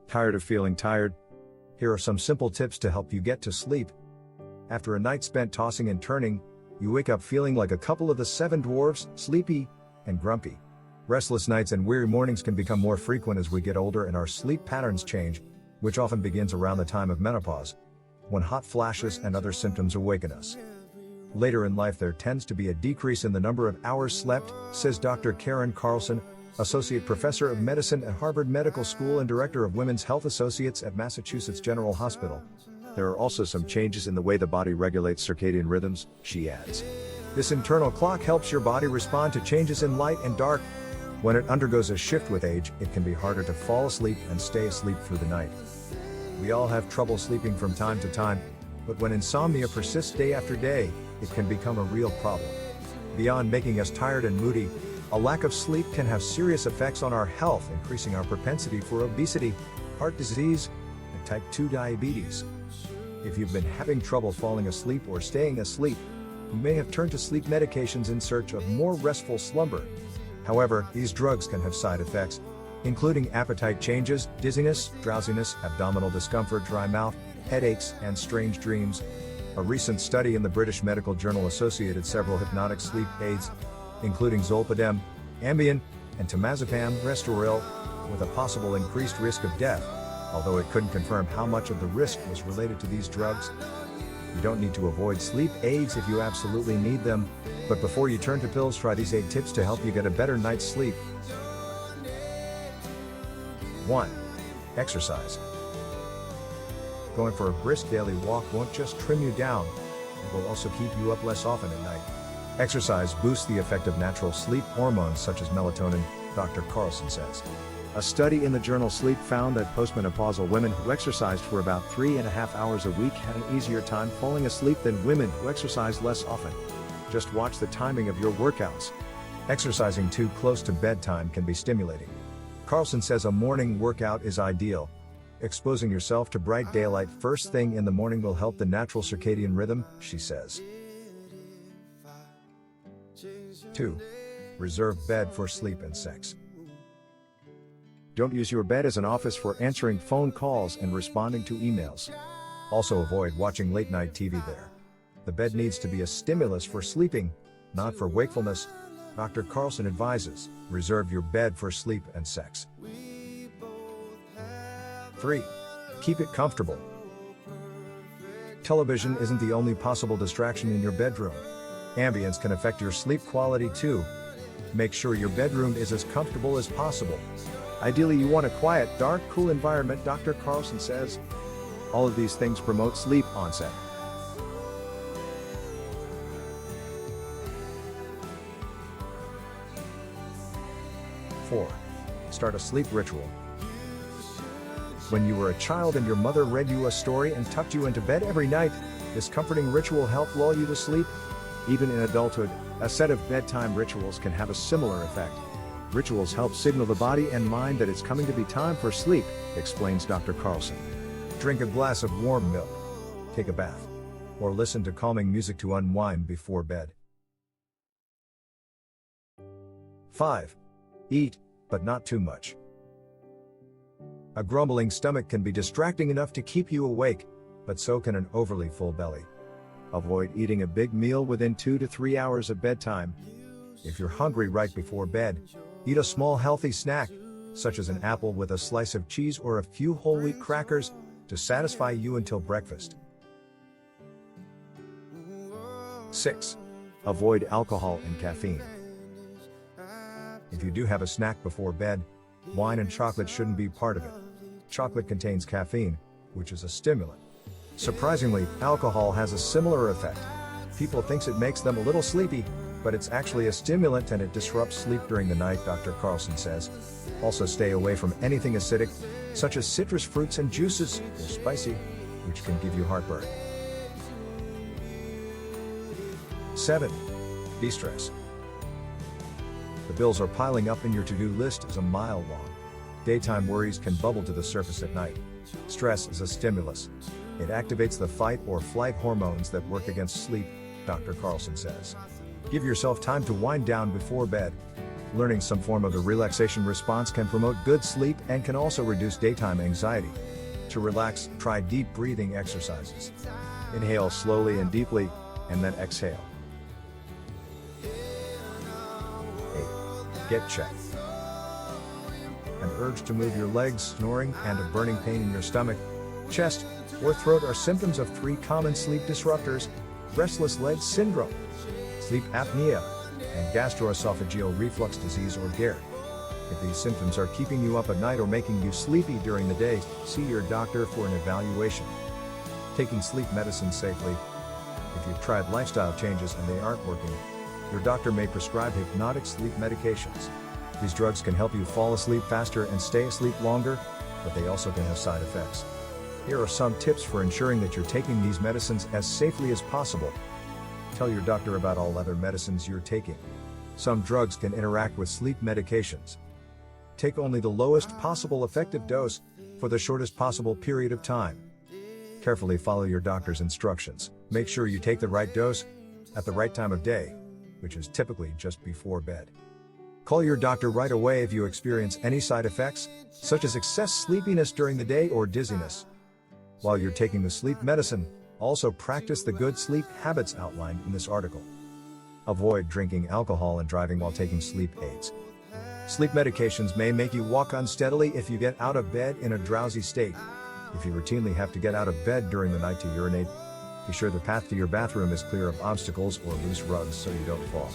Tired of feeling tired? Here are some simple tips to help you get to sleep. After a night spent tossing and turning, you wake up feeling like a couple of the seven dwarfs, sleepy and grumpy. Restless nights and weary mornings can become more frequent as we get older and our sleep patterns change, which often begins around the time of menopause, when hot flashes and other symptoms awaken us. Later in life there tends to be a decrease in the number of hours slept, says Dr. Karen Carlson, Associate Professor of Medicine at Harvard Medical School and Director of Women's Health Associates at Massachusetts General Hospital. There are also some changes in the way the body regulates circadian rhythms, she adds. This internal clock helps your body respond to changes in light and dark. When it undergoes a shift with age, it can be harder to fall asleep and stay asleep through the night. We all have trouble sleeping from time to time, but when insomnia persists day after day, it can become a real problem. Beyond making us tired and moody, a lack of sleep can have serious effects on our health, increasing our propensity for obesity, heart disease, and type 2 diabetes. If you've been having trouble falling asleep or staying asleep, you may have turned to sleep medications in search of more restful slumber. However, these drugs can have side effects, including appetite changes, dizziness, drowsiness, abdominal discomfort, dry mouth, headaches, and strange dreams. A recent study in the British Medical Journal associated several hypnotic sleep aids, including zolpidem, Ambien, and temazepam, Restoril, with a possible increased risk of death, although it couldn't confirm how much of the risk was related to these drugs. You don't need to avoid sleep aids if you absolutely need them, but before you turn to pills, try these 8 tips to help you get a better night's sleep. 1. Exercise. Going for a brisk daily walk won't just trim you down, it will also keep you up less often at night. Exercise boosts the effect of natural sleep hormones such as melatonin, Dr. Carlson says. A study in the journal Sleep found that postmenopausal women who exercised for about 3.5 hours a week had an easier time falling asleep than women who exercised less often. Just watch the timing of your workouts. Exercising too close to bedtime can be stimulating. Carlson says a morning workout is ideal. Exposing yourself to bright daylight first thing in the morning will help the natural circadian rhythm, she says. 2. Reserve bed for sleep and sex. Don't use your bed as an office for answering phone calls and responding to emails. Also avoid watching late-night TV there. The bed needs to be a stimulus for sleeping, not for wakefulness. Dr. Carlson advises, reserve your bed for sleep and sex. 3. Keep it comfortable. Television isn't the only possible distraction in your bedroom. Ambience can affect your sleep quality too. Make sure your bedroom is as comfortable as possible. Ideally, you want a quiet, dark, cool environment, Dr. Carlson says. All of these things promote sleep onset. 4. Start a sleep ritual. When you were a child and your mother read you a story and tucked you into bed every night, this comforting ritual helped lull you to sleep. Even in adulthood, a set of bedtime rituals can have a similar effect. Rituals help signal the body and mind that it's coming to be time for sleep, explains Dr. Carlson. Drink a glass of warm milk, take a bath, or listen to calming music to unwind before bed. 5. Eat, but not too much. A grumbling stomach can be distracting enough to keep you awake, but so can an overly full belly. Avoid eating a big meal within 2 to 3 hours of bedtime. If you're hungry right before bed, eat a small healthy snack, such as an apple with a slice of cheese or a few whole wheat crackers, to satisfy you until breakfast. 6. Avoid alcohol and caffeine. If you do have a snack before bed, wine and chocolate shouldn't be part of it. Chocolate contains caffeine, which is a stimulant. Surprisingly, alcohol has a similar effect. People think it makes them a little sleepy, but it's actually a stimulant and it disrupts sleep during the night, Dr. Carlson says. Also stay away from anything acidic, such as citrus fruits and juices, or spicy, which can give you heartburn. 7. De-stress. The bills are piling up and your to-do list is a mile long. Daytime worries can bubble to the surface at night. Stress is a stimulus. It activates the fight or flight hormones that work against sleep, Dr. Carlson says. Give yourself time to wind down before bed. Learning some form of the relaxation response can promote good sleep and can also reduce daytime anxiety. To relax, try deep breathing exercises. Inhale slowly and deeply, and then exhale. 8. Get checked. An urge to move your legs, snoring, and a burning pain in your stomach, chest, or throat are symptoms of 3 common sleep disruptors: restless leg syndrome, sleep apnea, and gastroesophageal reflux disease or GERD. If these symptoms are keeping you up at night or making you sleepy during the day, see your doctor for an evaluation. Taking sleep medicine safely. If you've tried lifestyle changes and they aren't working, your doctor may prescribe hypnotic sleep medications. These drugs can help you fall asleep faster and stay asleep longer, but they also can have side effects. Here are some tips for ensuring that you're taking these medicines as safely as possible. Tell your doctor about all other medicines you're taking. Some drugs can interact with sleep medications. Take only the lowest possible effective dose for the shortest possible period of time. Carefully follow your doctor's instructions. Make sure you take the right dose at the right time of day, which is typically just before bed. Call your doctor right away if you experience any side effects, such as excess sleepiness during the day or dizziness. While you're taking the sleep medicine, also practice the good sleep habits outlined in this article. Avoid drinking alcohol and driving while taking sleep aids. Sleep medications may make you walk unsteadily if you get out of bed in a drowsy state. If you routinely have to get out of bed during the night to urinate, be sure the path to your bathroom is clear of obstacles or loose rugs so you don't fall.